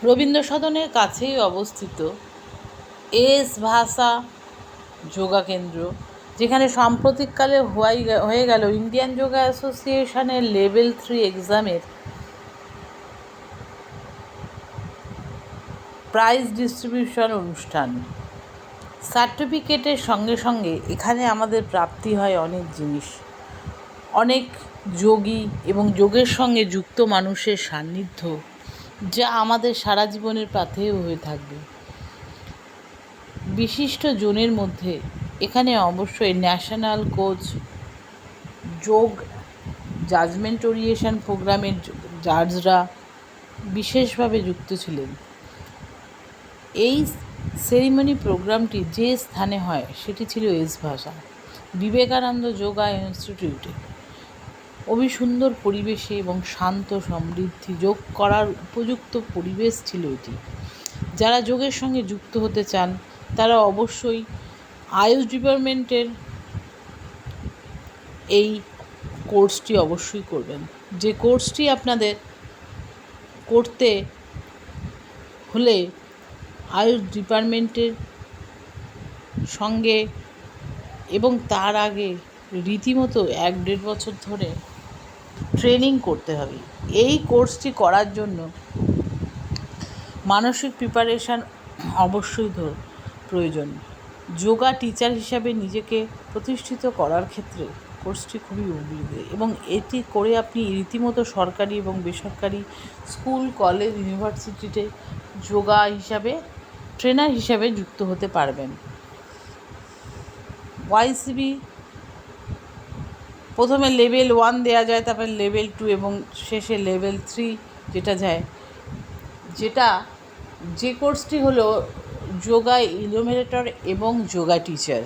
রবীন্দ্র সদনের কাছেই অবস্থিত এস ভাষা যোগা কেন্দ্র, যেখানে সাম্প্রতিককালে হয়ে গেল ইন্ডিয়ান যোগা অ্যাসোসিয়েশনের লেভেল 3 এক্সামের প্রাইজ ডিস্ট্রিবিউশন অনুষ্ঠান। সার্টিফিকেটের সঙ্গে সঙ্গে এখানে আমাদের প্রাপ্তি হয় অনেক জিনিস, অনেক যোগী এবং যোগের সঙ্গে যুক্ত মানুষের সান্নিধ্য, যা আমাদের সারা জীবনের পাথেয় হয়ে থাকবে। বিশিষ্ট জনের মধ্যে এখানে অবশ্যই ন্যাশনাল কোচ, যোগ জাজমেন্ট ওরিয়েশন প্রোগ্রামের জাজরা বিশেষভাবে যুক্ত ছিলেন। এই সেরিমনি প্রোগ্রামটি যে স্থানে হয় সেটি ছিল এস ভাষা বিবেকানন্দ যোগা ইনস্টিটিউটে। খুবই সুন্দর পরিবেশে এবং শান্ত সমৃদ্ধি যোগ করার উপযুক্ত পরিবেশ ছিল এটি। যারা যোগের সঙ্গে যুক্ত হতে চান তারা অবশ্যই আয়ুষ ডিপার্টমেন্টের এই কোর্সটি অবশ্যই করবেন। যে কোর্সটি আপনাদের করতে হলে আয়ুষ ডিপার্টমেন্টের সঙ্গে এবং তার আগে রীতিমতো 1-1.5 বছর ধরে ট্রেনিং করতে হবে। এই কোর্সটি করার জন্য মানসিক প্রিপারেশান অবশ্যই প্রয়োজন। যোগা টিচার হিসাবে নিজেকে প্রতিষ্ঠিত করার ক্ষেত্রে কোর্সটি খুবই উপযোগী এবং এটি করে আপনি রীতিমতো সরকারি এবং বেসরকারি স্কুল, কলেজ, ইউনিভার্সিটিতে যোগা হিসাবে ট্রেনার হিসাবে যুক্ত হতে পারবেন। ওয়াইসিবি প্রথমে লেভেল 1 দেওয়া যায়, তারপরে লেভেল 2 এবং শেষে লেভেল 3 যেটা যায়, যে কোর্সটি হলো যোগা ইলুমিনেটর এবং যোগা টিচার।